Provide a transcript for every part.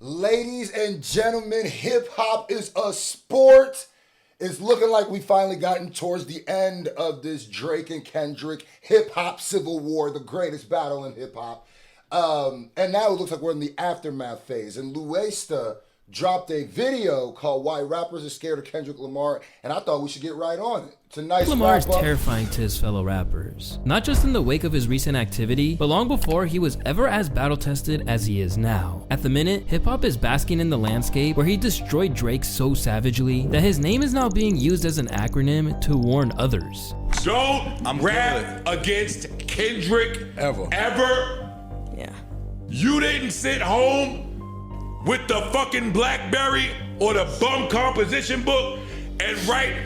Ladies and gentlemen, hip hop is a sport. It's looking like we finally gotten towards the end of this Drake and Kendrick hip hop civil war, the greatest battle in hip hop. And now it looks like we're in the aftermath phase. And Louastia dropped a video called Why Rappers Are Scared of Kendrick Lamar, and I thought we should get right on it. It's a nice Lamar is terrifying to his fellow rappers, not just in the wake of his recent activity, but long before he was ever as battle-tested as he is now. At the minute, hip-hop is basking in the landscape where he destroyed Drake so savagely that his name is now being used as an acronym to warn others. Don't rap against Kendrick ever. Yeah. You didn't sit home with the fucking BlackBerry or the bum composition book and write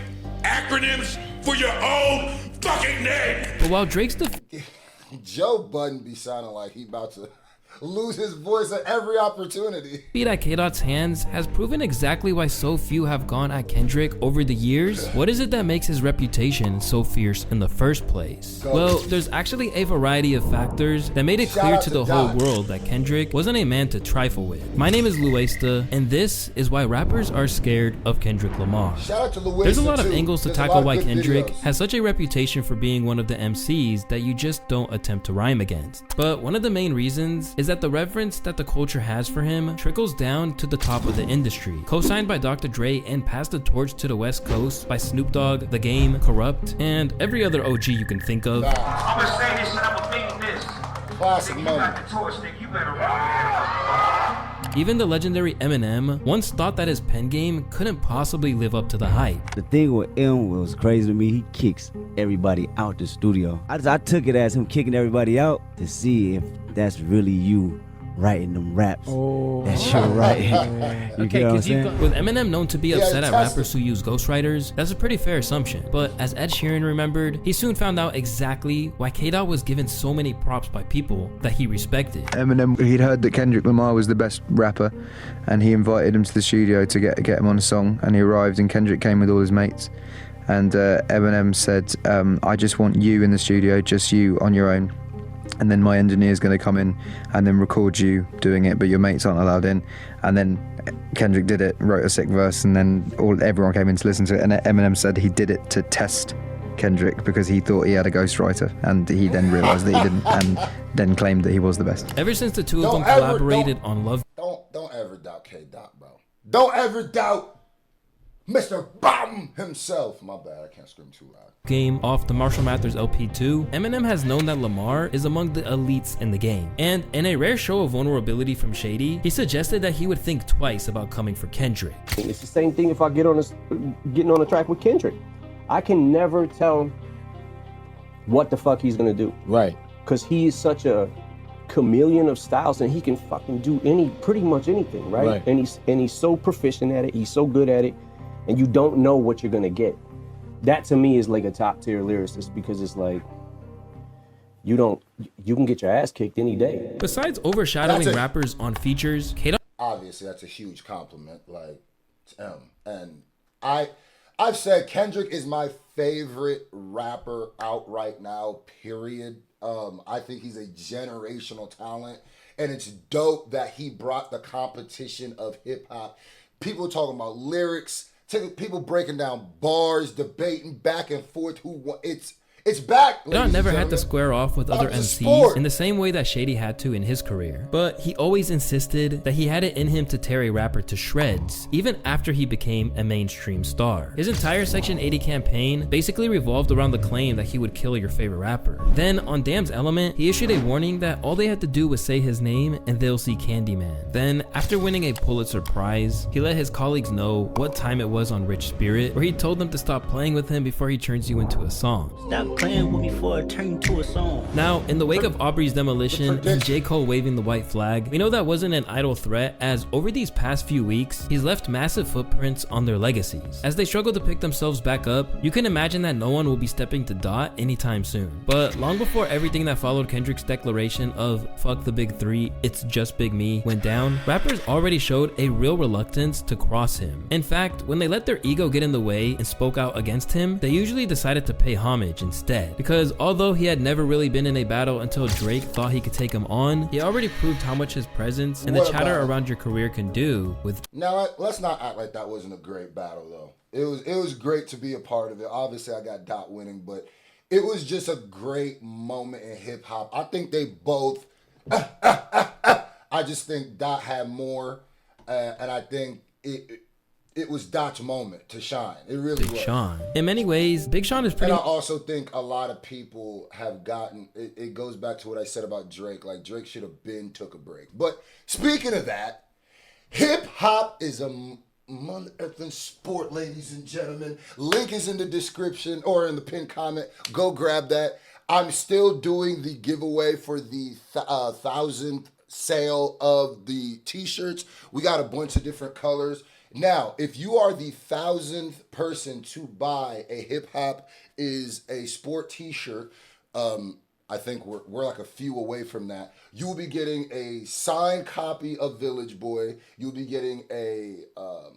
acronyms for your own fucking name. But while Drake's Joe Budden be sounding like he about to lose his voice at every opportunity. defeat at K-Dot's hands has proven exactly why so few have gone at Kendrick over the years. What is it that makes his reputation so fierce in the first place? Well, there's actually a variety of factors that made it clear to the whole world that Kendrick wasn't a man to trifle with. My name is Louastia, and this is why rappers are scared of Kendrick Lamar. Shout out to Louastia. There's a lot of angles to tackle why Kendrick videos. has such a reputation for being one of the MCs that you just don't attempt to rhyme against. But one of the main reasons is that the reverence that the culture has for him trickles down to the top of the industry. Co-signed by Dr. Dre and passed the torch to the West Coast by Snoop Dogg, The Game, Corrupt, and every other OG you can think of. I'm gonna say this and I'm gonna think this. Classic You moment. got the torch, nigga. You better run. Even the legendary Eminem once thought that his pen game couldn't possibly live up to the hype. The thing with M was crazy to me. He kicks everybody out the studio. I took it as him kicking everybody out to see if that's really you writing them raps. That's your writing. You get what I'm saying? With Eminem known to be upset at rappers who use ghostwriters, that's a pretty fair assumption. But as Ed Sheeran remembered, he soon found out exactly why K-Dot was given so many props by people that he respected. Eminem, he'd heard that Kendrick Lamar was the best rapper, and he invited him to the studio to get him on a song, and he arrived and Kendrick came with all his mates. And Eminem said, I just want you in the studio, just you on your own. And then my engineer's going to come in and then record you doing it, but your mates aren't allowed in. And then Kendrick did it, wrote a sick verse, and then everyone came in to listen to it. And Eminem said he did it to test Kendrick because he thought he had a ghostwriter, and he then realized that he didn't, and then claimed that he was the best. Ever since the two of them collaborated on Love... Don't ever doubt K-Dot, bro. Don't ever doubt Mr. Bum himself. My bad, I can't scream too loud. Game off the Marshall Mathers LP2, Eminem has known that Lamar is among the elites in the game. And in a rare show of vulnerability from Shady, he suggested that he would think twice about coming for Kendrick. It's the same thing if I getting on a track with Kendrick. I can never tell what the fuck he's gonna do. Right. Cause he is such a chameleon of styles and he can fucking do pretty much anything, right? And he's so proficient at it, he's so good at it, and you don't know what you're gonna get. That to me is like a top tier lyricist because it's like, you can get your ass kicked any day. Besides overshadowing rappers on features, K-Dot... Obviously, that's a huge compliment, like, to him. And I've said Kendrick is my favorite rapper out right now, period. I think he's a generational talent, and it's dope that he brought the competition of hip hop. People talking about lyrics, people breaking down bars, debating back and forth who won. It's back. K-Dot never had to square off with other MCs in the same way that Shady had to in his career. But he always insisted that he had it in him to tear a rapper to shreds, even after he became a mainstream star. His entire Section 80 campaign basically revolved around the claim that he would kill your favorite rapper. Then, on Damn's Element, he issued a warning that all they had to do was say his name and they'll see Candyman. Then, after winning a Pulitzer Prize, he let his colleagues know what time it was on Rich Spirit, where he told them to stop playing with him before he turns you into a song. Stop playing with me before it turned to a song. Now, in the wake of Aubrey's demolition and J. Cole waving the white flag, we know that wasn't an idle threat, as over these past few weeks, he's left massive footprints on their legacies. As they struggle to pick themselves back up, you can imagine that no one will be stepping to Dot anytime soon. But long before everything that followed Kendrick's declaration of "fuck the big three, it's just Big Me" went down, rappers already showed a real reluctance to cross him. In fact, when they let their ego get in the way and spoke out against him, they usually decided to pay homage instead. instead. Because although he had never really been in a battle until Drake thought he could take him on, he already proved how much his presence and the chatter around your career can do with... Now, let's not act like that wasn't a great battle, though. It was great to be a part of it. Obviously, I got Dot winning, but it was just a great moment in hip-hop. I think they both... I just think Dot had more, and I think it was Dot's moment to shine. It really was. Big Sean. In many ways, Big Sean is pretty... And I also think a lot of people have gotten... It goes back to what I said about Drake. Like, Drake should have been took a break. But speaking of that, hip-hop is a mother-effing sport, ladies and gentlemen. Link is in the description or in the pinned comment. Go grab that. I'm still doing the giveaway for the 1,000th sale of the t-shirts. We got a bunch of different colors. Now, if you are the 1,000th person to buy a Hip Hop is a Sport t-shirt, I think we're like a few away from that. You will be getting a signed copy of Village Boy. You'll be getting a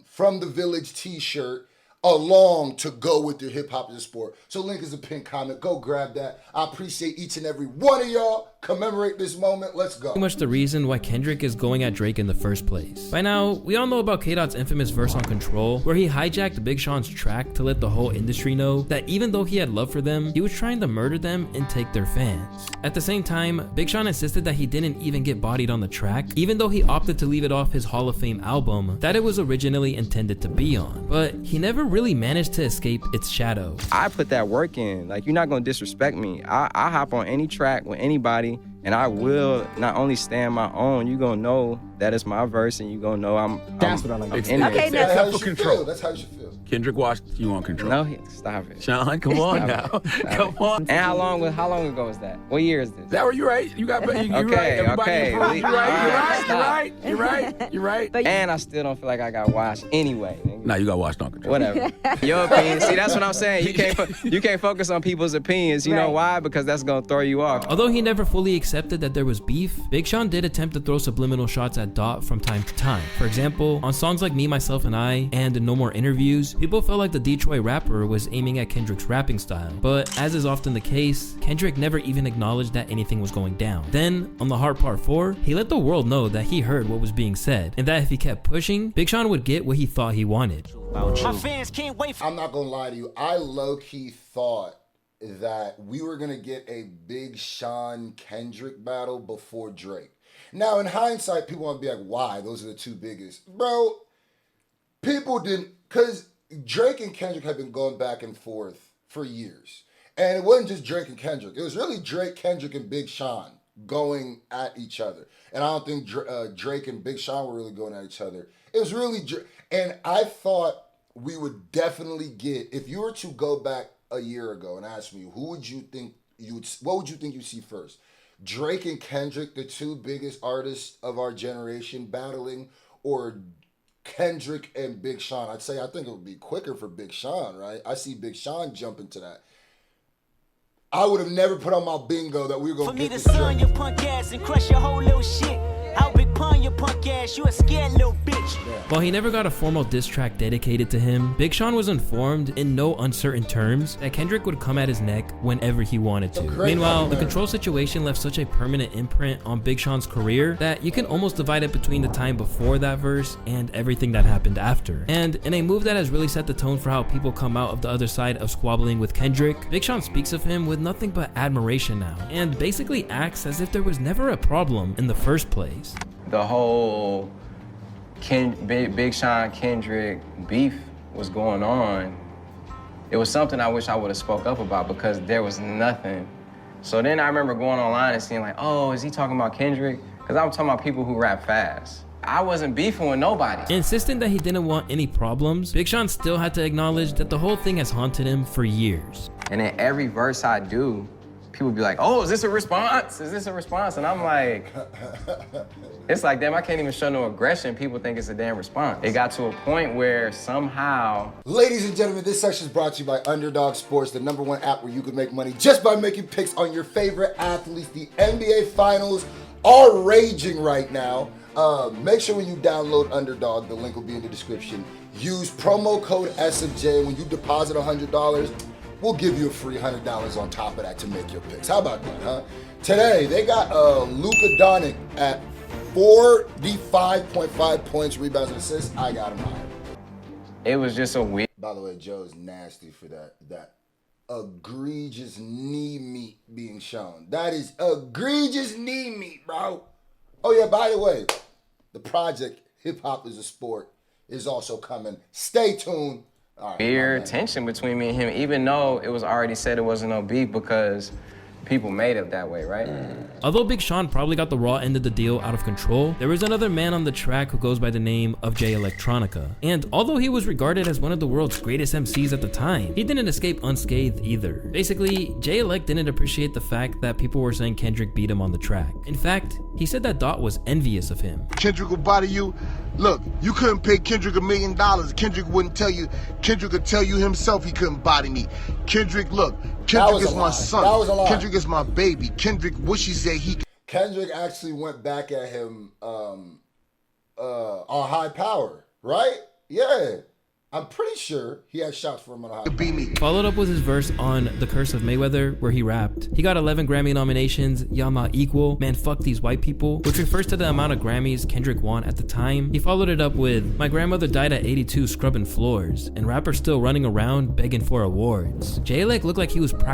From the Village t-shirt along to go with your Hip Hop is a Sport. So link is a pinned comment. Go grab that. I appreciate each and every one of y'all. Commemorate this moment. Let's go. Pretty much the reason why Kendrick is going at Drake in the first place. By now, we all know about K-Dot's infamous verse on Control, where he hijacked Big Sean's track to let the whole industry know that even though he had love for them, he was trying to murder them and take their fans. At the same time, Big Sean insisted that he didn't even get bodied on the track, even though he opted to leave it off his Hall of Fame album that it was originally intended to be on. But he never really managed to escape its shadow. I put that work in. Like, you're not gonna disrespect me. I hop on any track with anybody, and I will not only stand my own, you gonna know that it's my verse, and you gonna know I'm what I like. in Okay, there. That's how you should feel. That's how you should feel. Kendrick watched you on Control. No, stop it. Sean, come on now. Come on. And how long ago was that? What year is this? That were you right? You got you Okay, right. Everybody okay. improved. You're right. And I still don't feel like I got washed anyway. Nigga. Nah, you got watched on Control. Whatever. Your opinion. See, that's what I'm saying. You can't focus on people's opinions. You know why? Because that's gonna throw you off. Although he never fully accepted that there was beef, Big Sean did attempt to throw subliminal shots at Dot from time to time. For example, on songs like Me, Myself, and I and No More Interviews, people felt like the Detroit rapper was aiming at Kendrick's rapping style. But as is often the case, Kendrick never even acknowledged that anything was going down. Then, on The Heart Part 4, he let the world know that he heard what was being said, and that if he kept pushing, Big Sean would get what he thought he wanted. My fans can't wait for... I'm not gonna lie to you. I low-key thought that we were gonna get a Big Sean Kendrick battle before Drake. Now, in hindsight, people want to be like, why? Those are the two biggest. Bro, people didn't, because Drake and Kendrick have been going back and forth for years. And it wasn't just Drake and Kendrick. It was really Drake, Kendrick, and Big Sean going at each other. And I don't think Drake and Big Sean were really going at each other. It was really Drake. And I thought we would definitely get, if you were to go back a year ago and ask me, what would you think you'd see first? Drake and Kendrick, the two biggest artists of our generation battling, or Kendrick and Big Sean? I think it would be quicker for Big Sean, right? I see Big Sean jumping to that. I would have never put on my bingo that we were going to get this Drake. For me to son your punk ass and crush your whole little shit. I'll big pun your punk ass, you a scared little bitch. While he never got a formal diss track dedicated to him, Big Sean was informed in no uncertain terms that Kendrick would come at his neck whenever he wanted to. Meanwhile, the Control situation left such a permanent imprint on Big Sean's career that you can almost divide it between the time before that verse and everything that happened after. And in a move that has really set the tone for how people come out of the other side of squabbling with Kendrick, Big Sean speaks of him with nothing but admiration now, and basically acts as if there was never a problem in the first place. The whole Big Sean Kendrick beef was going on. It was something I wish I would have spoke up about because there was nothing. So then I remember going online and seeing like, oh, is he talking about Kendrick? Because I'm talking about people who rap fast. I wasn't beefing with nobody. Insisting that he didn't want any problems, Big Sean still had to acknowledge that the whole thing has haunted him for years. And in every verse I do, people be like, oh, is this a response? Is this a response? And I'm like, it's like, damn, I can't even show no aggression. People think it's a damn response. It got to a point where somehow... Ladies and gentlemen, this section is brought to you by Underdog Sports, the #1 app where you can make money just by making picks on your favorite athletes. The NBA Finals are raging right now. Make sure when you download Underdog, the link will be in the description. Use promo code SFJ. When you deposit $100, we'll give you a free $100 on top of that to make your picks. How about that, huh? Today, they got Luka Doncic at 45.5 points, rebounds, and assists. I got him higher. It was just a weird. By the way, Joe's nasty for that egregious knee meat being shown. That is egregious knee meat, bro. Oh yeah, by the way, the project Hip Hop is a Sport is also coming. Stay tuned. All right, weird tension between me and him, even though it was already said it wasn't no beef because people made it that way, right? Although Big Sean probably got the raw end of the deal out of control, there was another man on the track who goes by the name of Jay Electronica. And although he was regarded as one of the world's greatest MCs at the time, he didn't escape unscathed either. Basically, Jay Elect didn't appreciate the fact that people were saying Kendrick beat him on the track. In fact, he said that Dot was envious of him. Kendrick will body you. Look, you couldn't pay Kendrick $1 million. Kendrick wouldn't tell you. Kendrick could tell you himself he couldn't body me. Kendrick, look, Kendrick is my son. That was a lie. Kendrick is my baby. Kendrick wishes he said he. Kendrick actually went back at him on High Power, right? Yeah. I'm pretty sure he had shots for him on High Power. Followed up with his verse on The Curse of Mayweather, where he rapped, he got 11 Grammy nominations, y'all not equal, man fuck these white people, which refers to the amount of Grammys Kendrick won at the time. He followed it up with, my grandmother died at 82 scrubbing floors, and rappers still running around begging for awards. J-Lec looked like he was proud.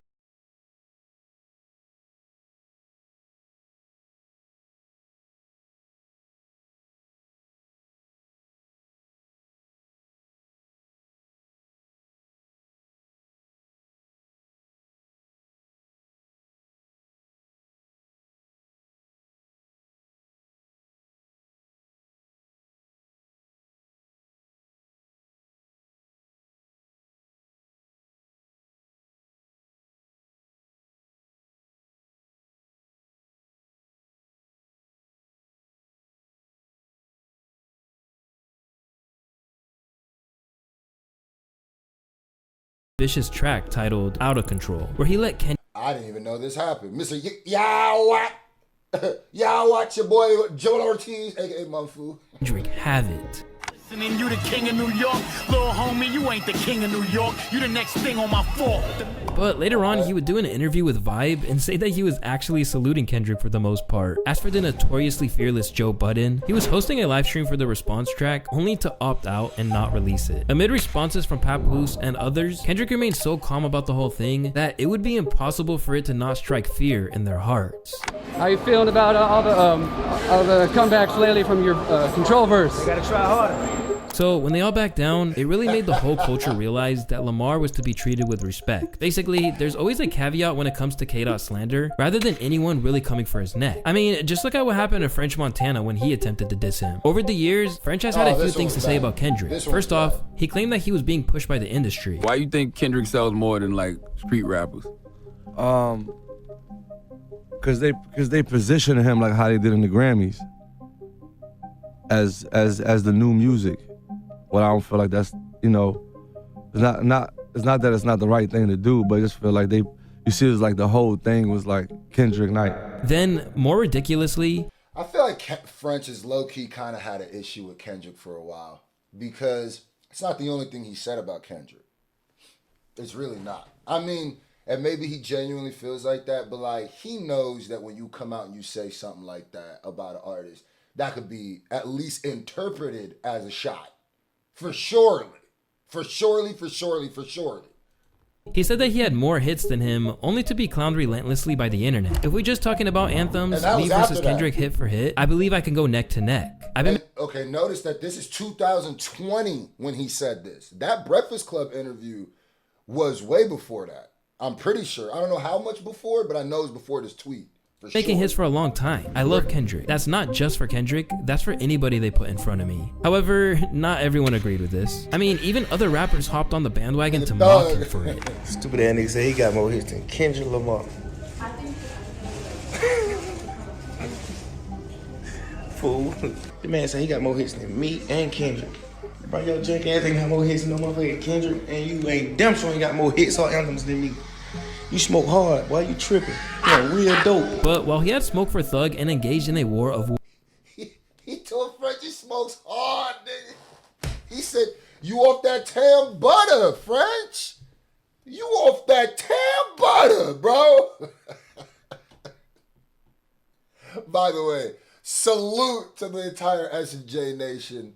Vicious track titled Out of Control, where he let Kendrick. I didn't even know this happened. Mr. Y'all what? Y'all watch your boy Joel Ortiz, aka Mumfu. Kendrick have it. You the king of New York, little homie, you ain't the king of New York, you the next thing on my fork. But later on, he would do an interview with Vibe and say that he was actually saluting Kendrick for the most part. As for the notoriously fearless Joe Budden, he was hosting a live stream for the response track, only to opt out and not release it. Amid responses from Papoose and others, Kendrick remained so calm about the whole thing that it would be impossible for it to not strike fear in their hearts. How you feeling about all the comebacks lately from your Control verse? You gotta try harder. So when they all backed down, it really made the whole culture realize that Lamar was to be treated with respect. Basically, there's always a caveat when it comes to K-Dot slander, rather than anyone really coming for his neck. I mean, just look at what happened to French Montana when he attempted to diss him. Over the years, French has had a few things to say about Kendrick. First off, he claimed that he was being pushed by the industry. Why you think Kendrick sells more than like street rappers? Cause they position him like how they did in the Grammys as the new music. Well, I don't feel like that's, you know, it's not that it's not the right thing to do, but I just feel like you see it was like the whole thing was like Kendrick night. Then, more ridiculously, I feel like French is low-key kind of had an issue with Kendrick for a while because it's not the only thing he said about Kendrick. It's really not. I mean, and maybe he genuinely feels like that, but like he knows that when you come out and you say something like that about an artist, that could be at least interpreted as a shot. For surely. He said that he had more hits than him, only to be clowned relentlessly by the internet. If we're just talking about anthems, me versus Kendrick hit for hit, I believe I can go neck to neck. Okay, notice that this is 2020 when he said this. That Breakfast Club interview was way before that. I'm pretty sure. I don't know how much before, but I know it's before this tweet. Making hits for a long time. I love Kendrick. That's not just for Kendrick, that's for anybody they put in front of me. However, not everyone agreed with this. I mean, even other rappers hopped on the bandwagon to mock him for it. Stupid ass nigga say he got more hits than Kendrick Lamar. Fool. The man say he got more hits than me and Kendrick. Bro, your junk ass ain't got more hits than no motherfucking Kendrick, and you ain't damn sure ain't got more hits or anthems than me. You smoke hard, why you tripping? You're real dope. But while he had smoke for Thug and engaged in a war of... He told French he smokes hard, nigga. He said, you off that tam butter, French. You off that Florida, bro. By the way, salute to the entire S&J Nation.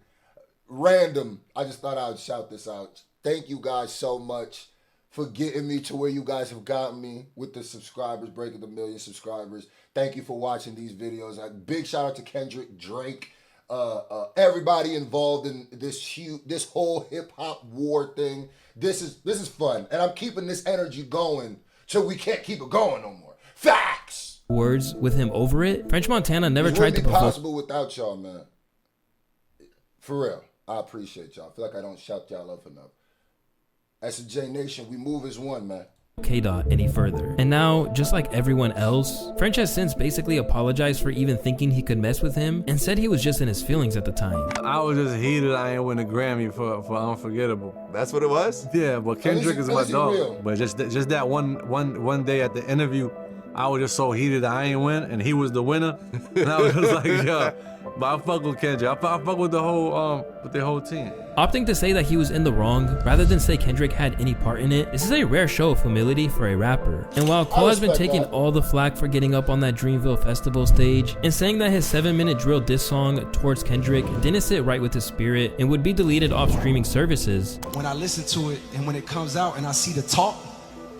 Random. I just thought I would shout this out. Thank you guys so much for getting me to where you guys have gotten me with the subscribers, breaking the 1 million subscribers. Thank you for watching these videos. Big shout out to Kendrick, Drake, everybody involved in this whole hip hop war thing. This is fun, and I'm keeping this energy going so we can't keep it going no more. Facts. Words with him over it. French Montana never It tried wouldn't to be provoke. possible without y'all, man. For real, I appreciate y'all. I feel like I don't shout y'all up enough. S&J Nation, we move as one, man. K-Dot any further. And now, just like everyone else, French has since basically apologized for even thinking he could mess with him and said he was just in his feelings at the time. I was just heated I ain't win a Grammy for Unforgettable. That's what it was? Yeah, but Kendrick is my dog. real. But just that one day at the interview, I was just so heated that I ain't win, and he was the winner. And I was just like, yo, but I fuck with Kendrick. I fuck with the whole team. Opting to say that he was in the wrong rather than say Kendrick had any part in it, this is a rare show of humility for a rapper. And while Cole has been taking all the flack for getting up on that Dreamville Festival stage and saying that his 7-minute drill diss song towards Kendrick didn't sit right with his spirit and would be deleted off streaming services, when I listen to it and when it comes out and I see the talk,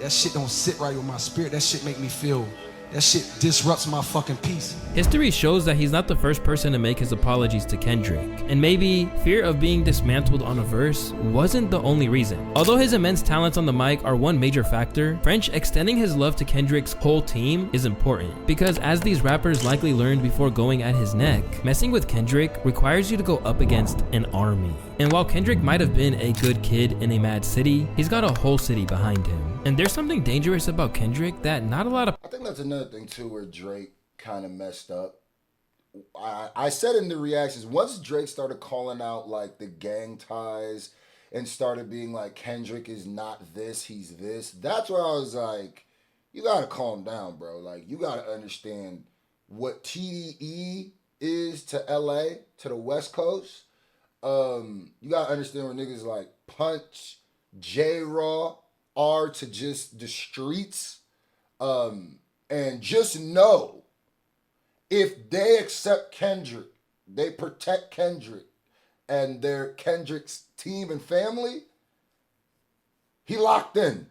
that shit don't sit right with my spirit. That shit make me feel, that shit disrupts my fucking peace. history shows that he's not the first person to make his apologies to Kendrick. And maybe fear of being dismantled on a verse wasn't the only reason. Although his immense talents on the mic are one major factor, French extending his love to Kendrick's whole team is important. Because as these rappers likely learned before going at his neck, messing with Kendrick requires you to go up against an army. And while Kendrick might have been a good kid in a mad city, he's got a whole city behind him. And there's something dangerous about Kendrick that not a lot of... I think that's another thing too where Drake kind of messed up. I said in the reactions, once Drake started calling out like the gang ties and started being like, Kendrick is not this, he's this, that's where I was like, you gotta calm down, bro. Like, you gotta understand what TDE is to LA, to the West Coast. You gotta understand where niggas like Punch, J-Raw are to just the streets. And just know, if they accept Kendrick, they protect Kendrick and their Kendrick's team and family, he locked in.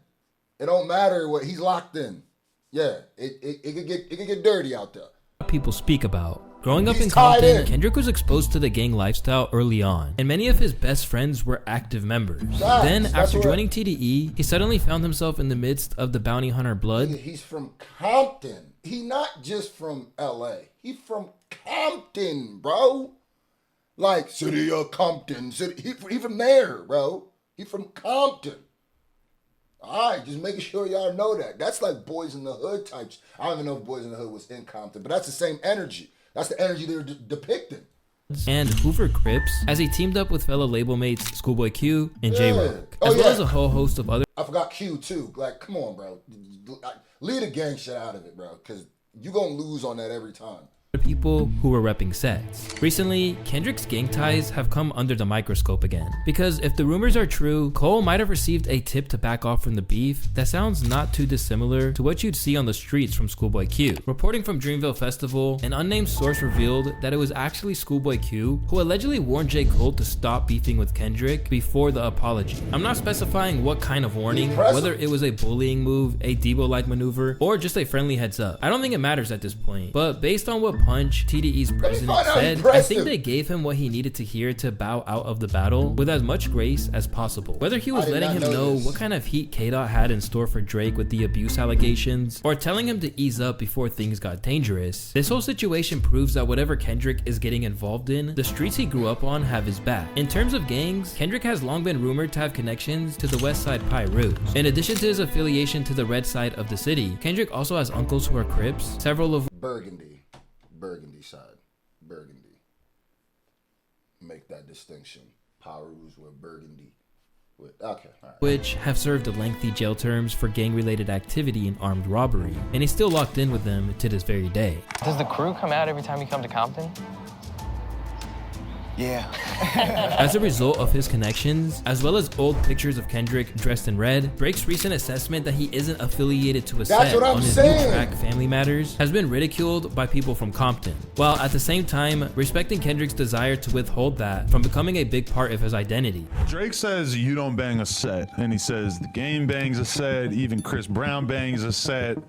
It don't matter what, he's locked in. Yeah, it could get dirty out there. People speak about. Growing up in Compton, Kendrick was exposed to the gang lifestyle early on, and many of his best friends were active members. Then, after joining TDE, he suddenly found himself in the midst of the bounty hunter blood. He's from Compton. He not just from LA. He from Compton, bro. Like, city of Compton. He from there, bro. He from Compton. All right, just making sure y'all know that. That's like Boys in the Hood types. I don't even know if Boys in the Hood was in Compton, but that's the same energy. That's the energy they're depicting. And Hoover Crips, as he teamed up with fellow label mates Schoolboy Q and J-Rock, as well as a whole host of other... I forgot Q too. Like, come on, bro. Leave the gang shit out of it, bro, because you're going to lose on that every time. People who were repping sets. Recently, Kendrick's gang ties have come under the microscope again. Because if the rumors are true, Cole might have received a tip to back off from the beef that sounds not too dissimilar to what you'd see on the streets from Schoolboy Q. Reporting from Dreamville Festival, an unnamed source revealed that it was actually Schoolboy Q who allegedly warned J. Cole to stop beefing with Kendrick before the apology. I'm not specifying what kind of warning, whether it was a bullying move, a Debo-like maneuver, or just a friendly heads up. I don't think it matters at this point, but based on what Punch, TDE's president, said, I think they gave him what he needed to hear to bow out of the battle with as much grace as possible. Whether he was letting him know what kind of heat K-Dot had in store for Drake with the abuse allegations, or telling him to ease up before things got dangerous, this whole situation proves that whatever Kendrick is getting involved in, the streets he grew up on have his back. In terms of gangs, Kendrick has long been rumored to have connections to the West Side Pirates. In addition to his affiliation to the red side of the city, Kendrick also has uncles who are Crips, several of Burgundy side. Burgundy. Make that distinction. Power rules with Burgundy. Okay, all right. Which have served lengthy jail terms for gang-related activity and armed robbery, and he's still locked in with them to this very day. Does the crew come out every time you come to Compton? Yeah. As a result of his connections, as well as old pictures of Kendrick dressed in red, Drake's recent assessment that he isn't affiliated to a set on his new track Family Matters has been ridiculed by people from Compton, while at the same time respecting Kendrick's desire to withhold that from becoming a big part of his identity. Drake says you don't bang a set, and he says the game bangs a set, even Chris Brown bangs a set.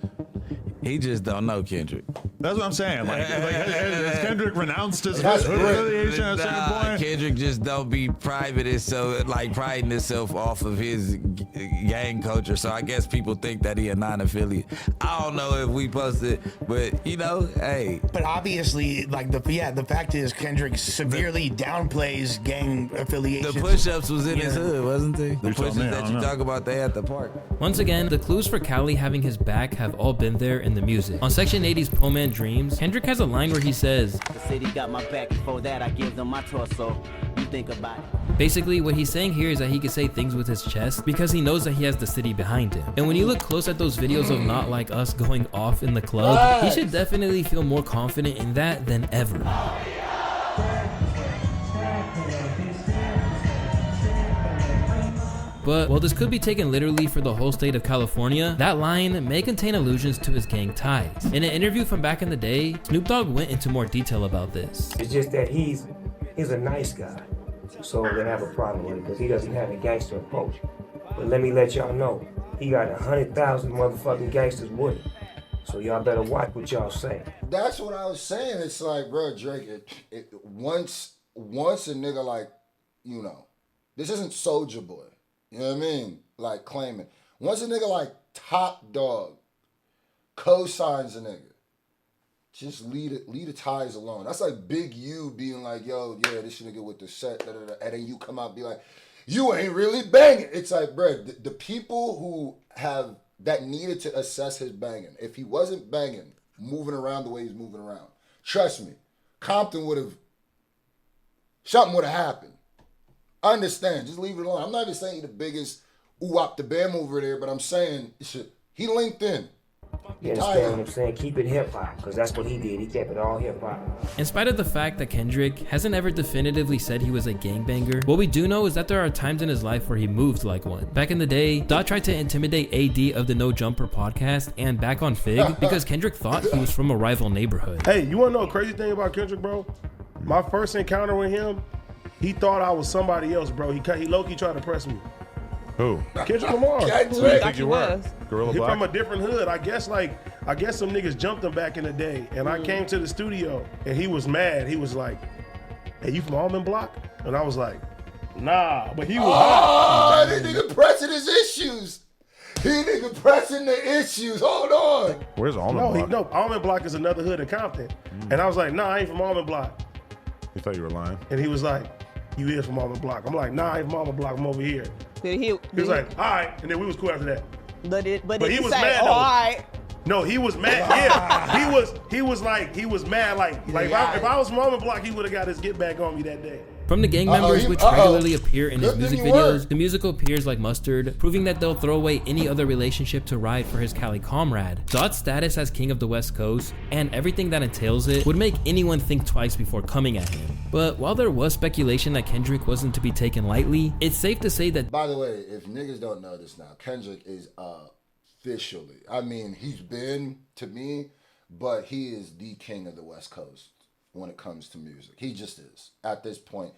He just don't know Kendrick. That's what I'm saying. Like has Kendrick renounced his affiliation at a certain point? Kendrick just don't be private and so like priding himself off of his gang culture. So I guess people think that he a non-affiliate. I don't know if we posted, but you know, hey. But obviously, like the fact is Kendrick severely downplays gang affiliations. The push-ups was in his hood, wasn't they? The push-ups that you talk about, they at the park. Once again, the clues for Cali having his back have all been there in the music. On Section 80's Poor Man Dreams, Kendrick has a line where he says, The city got my back, before that I give them my torso. You think about it. Basically, what he's saying here is that he can say things with his chest because he knows that he has the city behind him. And when you look close at those videos of Not Like Us going off in the club, he should definitely feel more confident in that than ever. But while this could be taken literally for the whole state of California, that line may contain allusions to his gang ties. In an interview from back in the day, Snoop Dogg went into more detail about this. It's just that he's a nice guy, so they have a problem with it because he doesn't have a gangster approach. But let me let y'all know, he got 100,000 motherfucking gangsters with him. So y'all better watch what y'all say. That's what I was saying. It's like, bro, Drake, once a nigga like, you know, this isn't Soulja Boy. You know what I mean? Like claiming. Once a nigga like Top Dog co-signs a nigga, just leave the ties alone. That's like Big U being like, yo, yeah, this nigga with the set, and then you come out and be like, you ain't really banging. It's like, bro, the people who have that needed to assess his banging, if he wasn't banging, moving around the way he's moving around, trust me, Compton something would have happened. I understand. Just leave it alone. I'm not even saying he's the biggest ooh-wop the bear mover there, but I'm saying he linked in. You understand what I'm saying? Keep it hip-hop, because that's what he did. He kept it all hip-hop. In spite of the fact that Kendrick hasn't ever definitively said he was a gangbanger, what we do know is that there are times in his life where he moved like one. Back in the day, Dot tried to intimidate AD of the No Jumper podcast and Back on Fig because Kendrick thought he was from a rival neighborhood. Hey, you want to know a crazy thing about Kendrick, bro? My first encounter with him, he thought I was somebody else, bro. He low-key tried to press me. Who? Kendrick Lamar. Who do you think you were? Gorilla He Black? from a different hood. I guess some niggas jumped him back in the day. And I came to the studio and he was mad. He was like, hey, you from Almond Block? And I was like, nah. But he was hot. This nigga pressing his issues. He nigga pressing the issues. Hold on. Where's Almond Block? No, Almond Block is another hood in Compton. And I was like, nah, I ain't from Almond Block. You thought you were lying? And he was like, you is from Almond Block. I'm like, nah, I ain't from Almond Block. I'm over here. He was like, all right. And then we was cool after that. But he was say, mad oh, though. all right. No, he was mad. Yeah, he was mad. Like if I was from Almond Block, he would have got his get back on me that day. From the gang members which regularly appear in his music videos, the musical appears like mustard, proving that they'll throw away any other relationship to ride for his Cali comrade. Dot's status as king of the West Coast, and everything that entails it, would make anyone think twice before coming at him. But while there was speculation that Kendrick wasn't to be taken lightly, it's safe to say that— By the way, if niggas don't know this now, Kendrick is officially, I mean, he's been to me, but he is the king of the West Coast when it comes to music. He just is. At this point,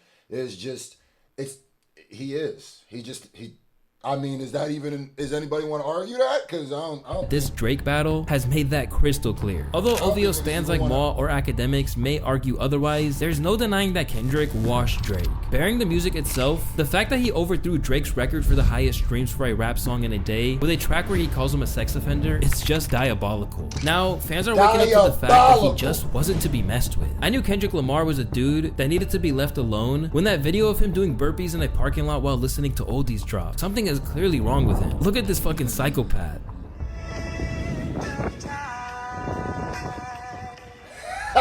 I mean, is anybody want to argue that? Because I don't this Drake battle has made that crystal clear. Although OVO stands like Maul or academics may argue otherwise, there's no denying that Kendrick washed Drake. Bearing the music itself, the fact that he overthrew Drake's record for the highest streams for a rap song in a day with a track where he calls him a sex offender, it's just diabolical. Now, fans are waking up to the fact that he just wasn't to be messed with. I knew Kendrick Lamar was a dude that needed to be left alone when that video of him doing burpees in a parking lot while listening to oldies dropped. Something is clearly wrong with him. Look at this fucking psychopath.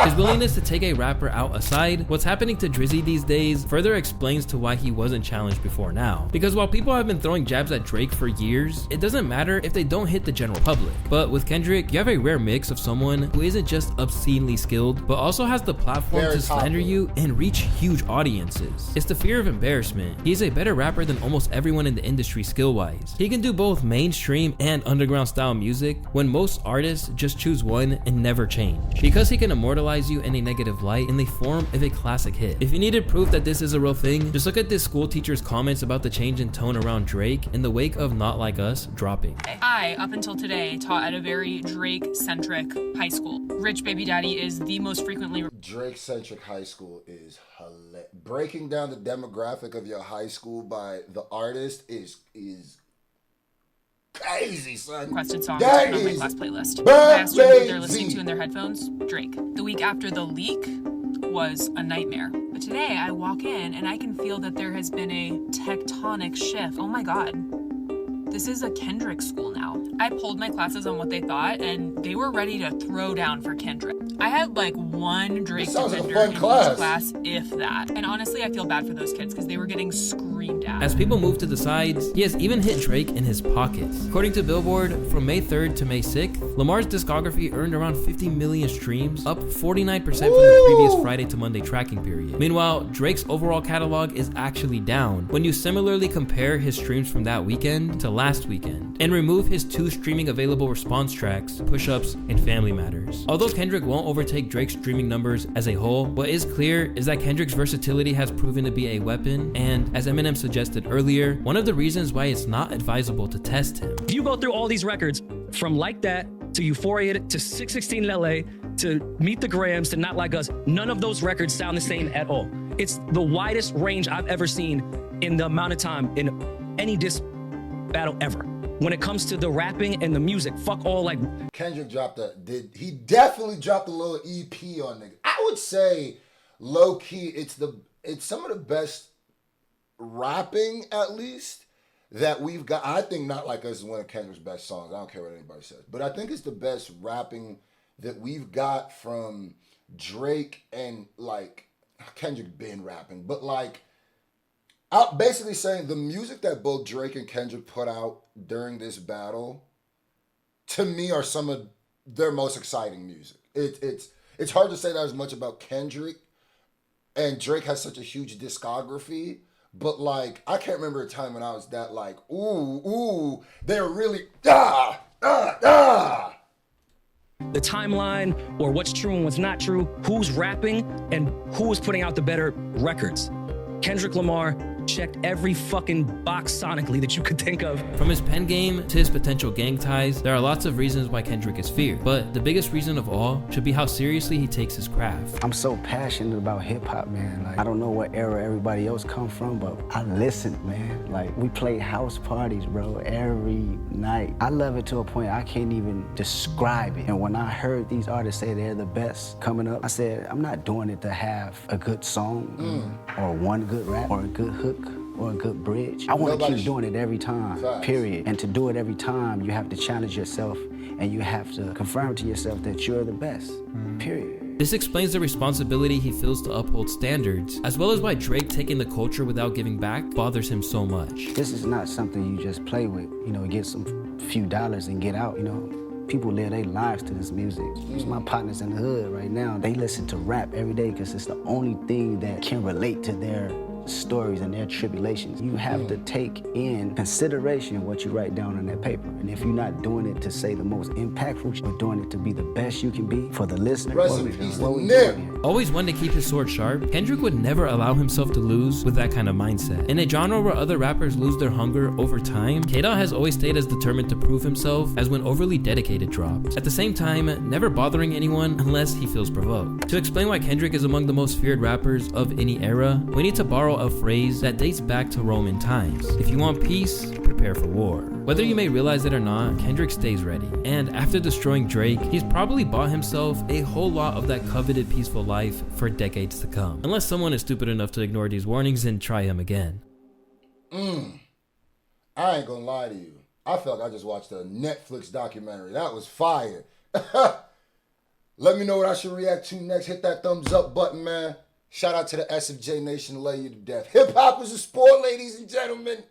His willingness to take a rapper out aside, what's happening to Drizzy these days, further explains to why he wasn't challenged before now. Because while people have been throwing jabs at Drake for years, it doesn't matter if they don't hit the general public. But with Kendrick, you have a rare mix of someone who isn't just obscenely skilled, but also has the platform to slander you and reach huge audiences. It's the fear of embarrassment. He's a better rapper than almost everyone in the industry skill-wise. He can do both mainstream and underground style music when most artists just choose one and never change. Because he can immortalize you in a negative light in the form of a classic hit. If you needed proof that this is a real thing, just look at this school teacher's comments about the change in tone around Drake in the wake of Not Like Us dropping. I, up until today, taught at a very Drake-centric high school. Rich Baby Daddy is the most frequently... Drake-centric high school is hilarious. Breaking down the demographic of your high school by the artist is crazy, son. Requested songs that on my is class playlist. crazy. The asked what they're listening to in their headphones. Drake. The week after the leak was a nightmare. But today I walk in and I can feel that there has been a tectonic shift. Oh my God. This is a Kendrick school now. I polled my classes on what they thought, and they were ready to throw down for Kendrick. I had like one Drake defender in each class, if that. And honestly, I feel bad for those kids because they were getting screamed at. As people move to the sides, he has even hit Drake in his pockets. According to Billboard, from May 3rd to May 6th, Lamar's discography earned around 50 million streams, up 49% from the previous Friday to Monday tracking period. Meanwhile, Drake's overall catalog is actually down when you similarly compare his streams from that weekend to last weekend, and remove his 2 streaming available response tracks, Push-Ups and Family Matters. Although Kendrick won't overtake Drake's streaming numbers as a whole, what is clear is that Kendrick's versatility has proven to be a weapon, and as Eminem suggested earlier, one of the reasons why it's not advisable to test him. If you go through all these records, from Like That to Euphoria to 616 LA to Meet the Grams to Not Like Us, none of those records sound the same at all. It's the widest range I've ever seen in the amount of time in any diss battle ever. When it comes to the rapping and the music, fuck all like... Kendrick he definitely dropped a little EP on niggas. I would say, low key, it's some of the best rapping, at least, that we've got. I think Not Like Us is one of Kendrick's best songs. I don't care what anybody says. But I think it's the best rapping that we've got from Drake, and like, Kendrick been rapping, but like, I'm basically saying the music that both Drake and Kendrick put out during this battle, to me, are some of their most exciting music. It's hard to say that as much about Kendrick, and Drake has such a huge discography, but like, I can't remember a time when I was that like, ooh, they're really, The timeline, or what's true and what's not true, who's rapping, and who's putting out the better records. Kendrick Lamar checked every fucking box sonically that you could think of. From his pen game to his potential gang ties, there are lots of reasons why Kendrick is feared, but the biggest reason of all should be how seriously he takes his craft. I'm so passionate about hip-hop, man. Like, I don't know what era everybody else come from, but I listened, man. Like, we played house parties, bro, every night. I love it to a point I can't even describe it. And when I heard these artists say they're the best coming up, I said, I'm not doing it to have a good song or one good rap or a good hook or a good bridge. I want to keep doing it every time, period. And to do it every time, you have to challenge yourself and you have to confirm to yourself that you're the best, period. This explains the responsibility he feels to uphold standards, as well as why Drake taking the culture without giving back bothers him so much. This is not something you just play with, you know, get some few dollars and get out, you know. People live their lives to this music. My partners in the hood right now, they listen to rap every day because it's the only thing that can relate to their stories and their tribulations. You have to take in consideration what you write down on that paper. And if you're not doing it to say the most impactful, you're doing it to be the best you can be for the listener. Always one to keep his sword sharp, Kendrick would never allow himself to lose with that kind of mindset. In a genre where other rappers lose their hunger over time, K-Dot has always stayed as determined to prove himself as when Overly Dedicated dropped. At the same time, never bothering anyone unless he feels provoked. To explain why Kendrick is among the most feared rappers of any era, we need to borrow a phrase that dates back to Roman times. If you want peace, prepare for war. Whether you may realize it or not, Kendrick stays ready. And after destroying Drake, he's probably bought himself a whole lot of that coveted peaceful life for decades to come. Unless someone is stupid enough to ignore these warnings and try him again. I ain't gonna lie to you. I felt like I just watched a Netflix documentary. That was fire. Let me know what I should react to next. Hit that thumbs up button, man. Shout out to the SFJ Nation. Love you to death. Hip hop is a sport, ladies and gentlemen.